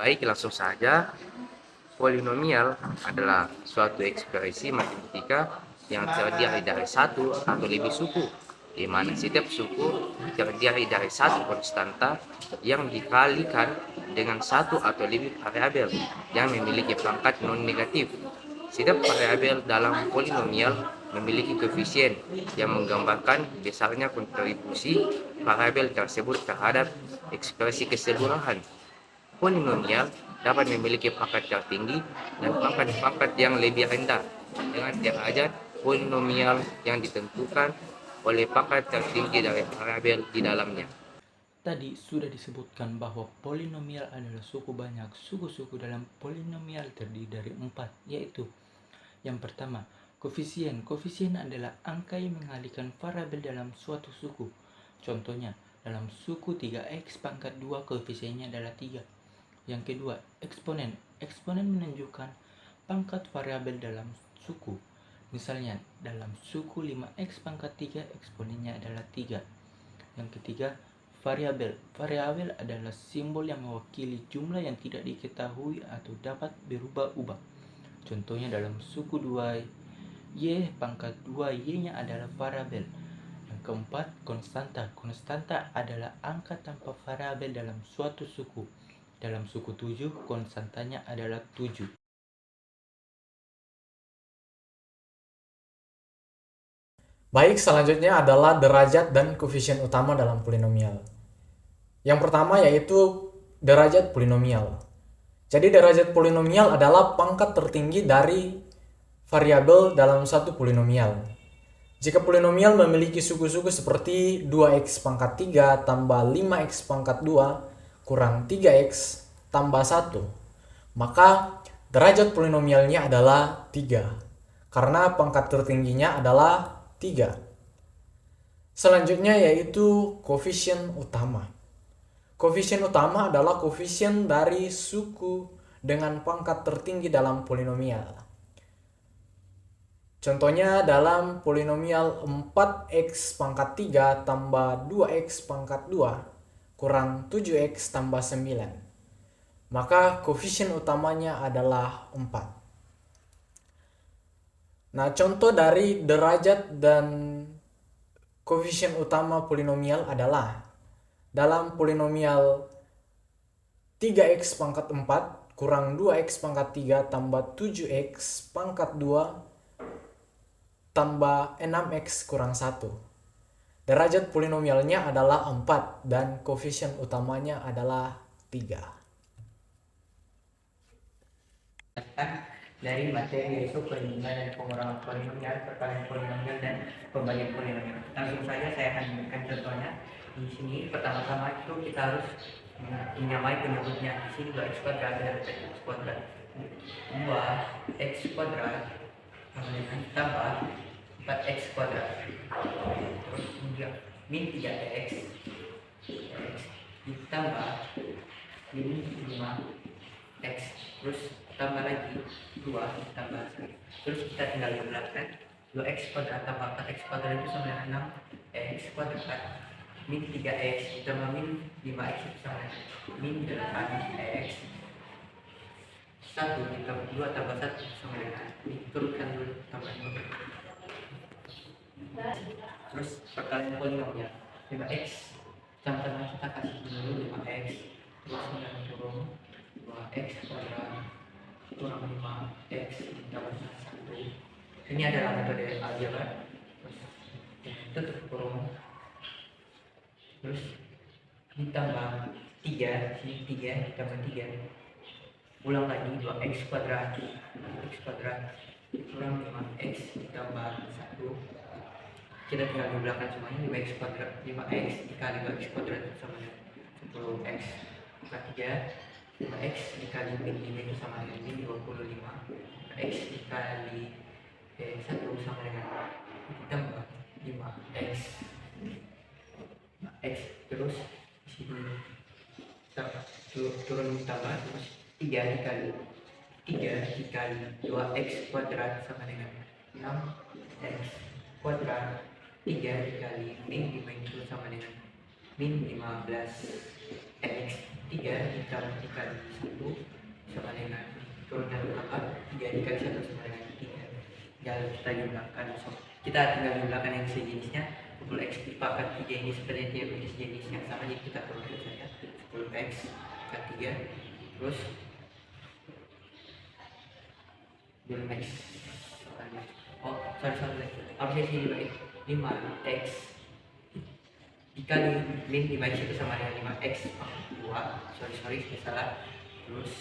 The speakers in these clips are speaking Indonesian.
Baik, langsung saja. Polinomial adalah suatu ekspresi matematika yang terdiri dari satu atau lebih suku, di mana setiap suku terdiri dari satu konstanta yang dikalikan dengan satu atau lebih variabel yang memiliki pangkat non-negatif. Setiap variabel dalam polinomial memiliki koefisien yang menggambarkan besarnya kontribusi variabel tersebut terhadap ekspresi keseluruhan. Polinomial dapat memiliki pangkat tertinggi dan pangkat-pangkat yang lebih rendah dengan derajat polinomial yang ditentukan oleh pangkat tertinggi dari variabel di dalamnya. Tadi sudah disebutkan bahwa polinomial adalah suku banyak. Suku-suku dalam polinomial terdiri dari 4, yaitu yang pertama, koefisien. Koefisien adalah angka yang mengalihkan variabel dalam suatu suku. Contohnya, dalam suku 3x pangkat 2 koefisiennya adalah 3. Yang kedua, eksponen. Eksponen menunjukkan pangkat variabel dalam suku. Misalnya, dalam suku 5x pangkat 3 eksponennya adalah 3. Yang ketiga, variabel. Variabel adalah simbol yang mewakili jumlah yang tidak diketahui atau dapat berubah-ubah. Contohnya dalam suku 2 Y pangkat 2 Y-nya adalah variabel. Yang keempat, konstanta. Konstanta adalah angka tanpa variabel dalam suatu suku. Dalam suku 7, konstantanya adalah 7. Baik, selanjutnya adalah derajat dan koefisien utama dalam polinomial. Yang pertama yaitu derajat polinomial. Jadi derajat polinomial adalah pangkat tertinggi dari variabel dalam satu polinomial. Jika polinomial memiliki suku-suku seperti 2x pangkat 3 tambah 5x pangkat 2 kurang 3x tambah 1, maka derajat polinomialnya adalah 3, karena pangkat tertingginya adalah 3. Selanjutnya yaitu koefisien utama. Koefisien utama adalah koefisien dari suku dengan pangkat tertinggi dalam polinomial. Contohnya dalam polinomial 4x pangkat 3 tambah 2x pangkat 2 kurang 7x tambah 9. Maka koefisien utamanya adalah 4. Nah, contoh dari derajat dan koefisien utama polinomial adalah dalam polinomial 3x pangkat 4 kurang 2x pangkat 3 tambah 7x pangkat 2 tambah 6x kurang 1. Derajat polinomialnya adalah 4 dan koefisien utamanya adalah 3. Dari materi yaitu perlindungan dan pengurangan polinomial, perkalian polinomial, dan pembagian polinomial. Langsung saja saya akan memberikan contohnya. Di sini pertama-tama itu kita harus menyamai penyebutnya. Di sini 2x kuadrat dan x kuadrat. 2x kuadrat tambah 4x kuadrat. Terus kemudian min 3x ditambah min 5x. Terus tambah lagi 2 tambah 1. Terus kita tinggal jumlahkan 2x kuadrat tambah 4x kuadrat itu sama dengan 6x kuadrat min 3x ditambah min 5x itu sama dengan min 8x. 1 ditambah 2 tambah 1 sama dengan, turunkan dulu tambah 2. Terus perkalian polinomial 5x sama-sama kita kasih dulu 5x, terus kemudian turun 2x kuadrat kurang 5x ditambah 1. Ini adalah metode aljabar. Terus tutup kurung, terus ditambah 3, sini 3 ditambah 3, ulang lagi 2x kuadrat kurang 5x ditambah 1. Kita tinggal jumlahkan semuanya. 5x kuadrat 5x dikali 2x kuadrat sama dengan 10x. Maka 5x dikali min 5 itu sama dengan min 25. X dikali 1 sama dengan ditambah 5x. X terus disini turun tambah, terus 3 dikali 2x kuadrat sama dengan 6x kuadrat. 3 dikali min 5 itu sama dengan min 15x. 3 dikali 1 sama dengan turunkan apa 3 dikali 1 sama dengan 3. Jangan kita jumlahkan, so kita tinggal jumlahkan yang sejenisnya. 10x dipangkat 3 ini sebenarnya dia punya sejenis yang sama, jadi kita turunkan saja 10x pangkat 3 terus 5x. Oh sorry harusnya sini baik 5x dikali min 5x itu sama dengan 5x pangkat 2. Sorry saya salah. Terus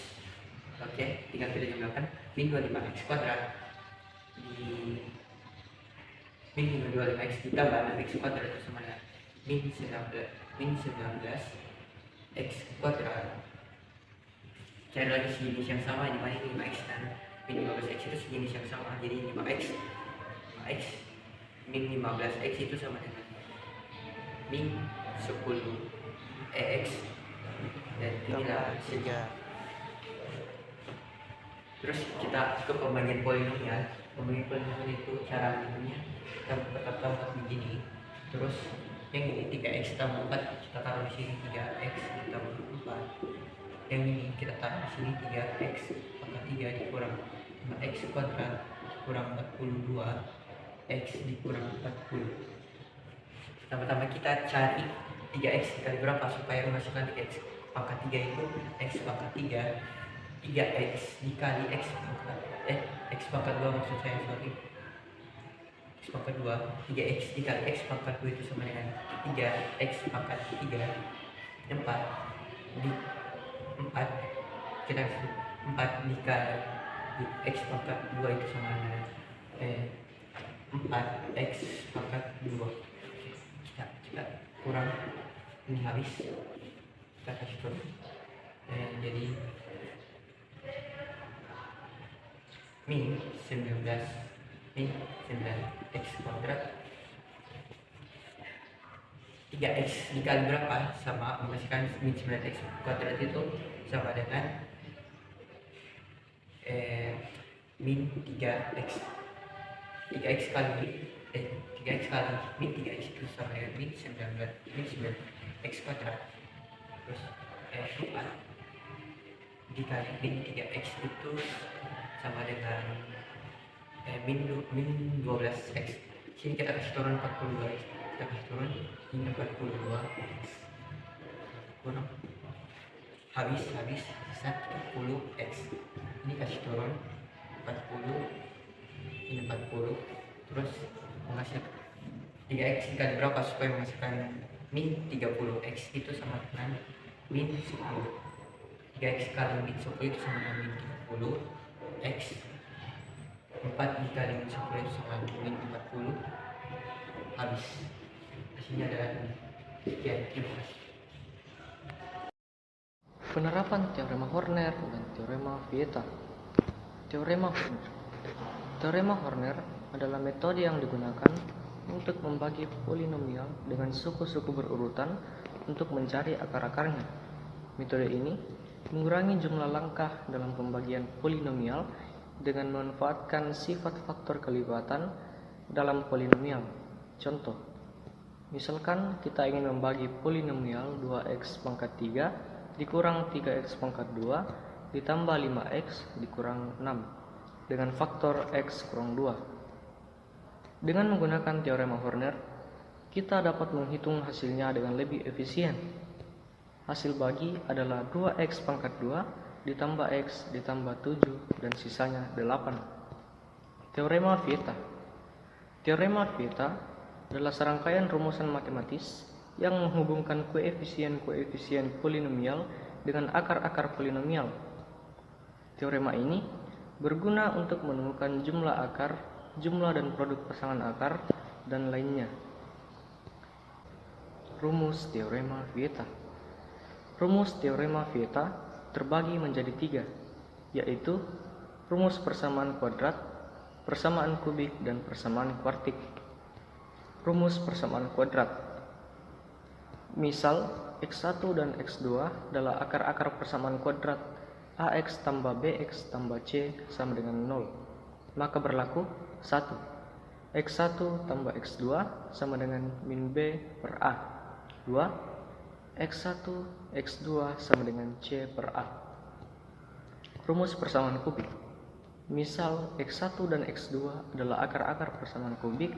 oke, tinggal kita jumlahkan min 25x kuadrat di min 25x ditambah 6x kuadrat itu sama dengan min 19 x kuadrat. Cari lagi sejenis yang sama, di mana 5x dan min 15x itu sejenis yang sama, jadi 5x min 15x itu sama dengan min 10x dan inilah hasilnya. Terus kita ke pembagian polinomial. Pembagian polinomial itu cara minumnya kita tambah begini. Terus yang ini 3x tambah 4 kita taruh di sini 3x ditambah 4. Yang ini kita taruh di sini 3x pangkat 3 dikurang 5x kuadrat kurang 42 x dikurang 40. Pertama-tama kita cari 3x dikali berapa supaya memasukkan 3x pangkat 3 itu x pangkat 3 3x dikali x pangkat 2 maksud saya, sorry, x pangkat 2 3x dikali x pangkat 2 itu sama dengan 3x pangkat 3 4 kita 4 dikali x pangkat 2 itu sama dengan 4x pangkat 2. kita kurang ini habis, kita kasih turun jadi min 9x kuadrat 3x dikali berapa sama menghasilkan min 9x kuadrat itu sama dengan min 3x kali min 3x itu sama dengan min 9x kuadrat terus 4 dikali min 3x itu sama dengan min 12x. Sini kita kasih turun 42x, kita kasih turun ini 42x kurang habis sisa 30x. Ini kasih turun 40, ini 40, terus menghasilkan 3x dikali berapa supaya menghasilkan min 30x itu sama dengan min 10. 3x kali min 10 itu sama dengan min 30 x 4 dikali min 10 itu sama dengan min 40 habis. Hasilnya adalah ini. Sekian, terima kasih. Penerapan teorema Horner dan teorema Vieta. Teorema Horner. Teorema Horner adalah metode yang digunakan untuk membagi polinomial dengan suku-suku berurutan untuk mencari akar-akarnya. Metode ini mengurangi jumlah langkah dalam pembagian polinomial dengan memanfaatkan sifat faktor kelipatan dalam polinomial. Contoh, misalkan kita ingin membagi polinomial 2x pangkat 3 dikurang 3x pangkat 2 ditambah 5x dikurang 6 dengan faktor x kurang 2. Dengan menggunakan teorema Horner, kita dapat menghitung hasilnya dengan lebih efisien. Hasil bagi adalah 2x pangkat 2 ditambah x ditambah 7 dan sisanya 8. Teorema Vieta. Teorema Vieta adalah serangkaian rumusan matematis yang menghubungkan koefisien-koefisien polinomial dengan akar-akar polinomial. Teorema ini berguna untuk menemukan jumlah akar, jumlah dan produk pasangan akar, dan lainnya. Rumus teorema Vieta. Rumus teorema Vieta terbagi menjadi 3, yaitu rumus persamaan kuadrat, persamaan kubik, dan persamaan kuartik. Rumus persamaan kuadrat. Misal, x1 dan x2 adalah akar-akar persamaan kuadrat ax tambah bx tambah c sama dengan 0. Maka berlaku 1. x1 tambah x2 sama dengan min b per a. 2. X1, X2 sama dengan C per A. Rumus persamaan kubik. Misal X1 dan X2 adalah akar-akar persamaan kubik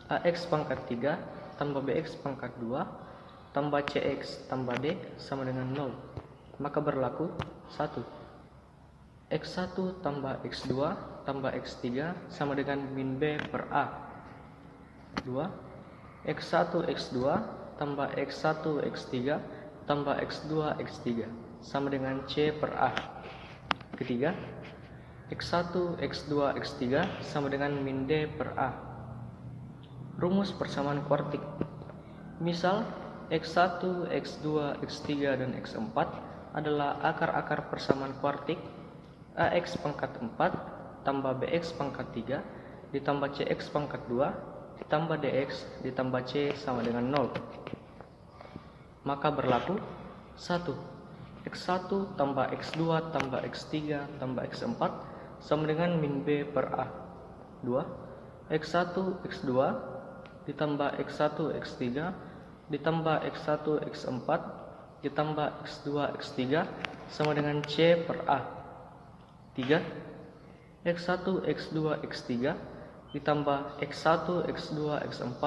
AX pangkat 3 tambah BX pangkat 2 tambah CX tambah D sama dengan 0. Maka berlaku 1. X1 tambah X2 tambah X3 sama dengan min B per A. 2. X1 X2 tambah X1 X3 tambah X2 X3 sama dengan C per A. Ketiga, X1 X2 X3 sama dengan min D per A. Rumus persamaan kuartik. Misal X1, X2, X3 dan X4 adalah akar-akar persamaan kuartik AX pangkat 4 tambah BX pangkat 3 ditambah CX pangkat 2 ditambah DX ditambah C sama dengan 0. Maka berlaku 1. X1 tambah X2 tambah X3 tambah X4 sama dengan min B per A. 2. X1 X2 ditambah X1 X3 ditambah X1 X4 ditambah X2 X3 sama dengan C per A. 3. X1 X2 X3 ditambah X1 X2 X4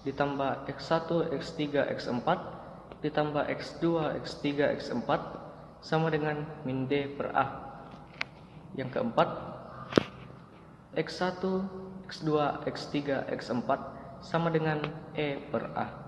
ditambah X1 X3 X4 ditambah X2 X3 X4 sama dengan min D per A. Yang keempat, X1 X2 X3 X4 sama dengan E per A.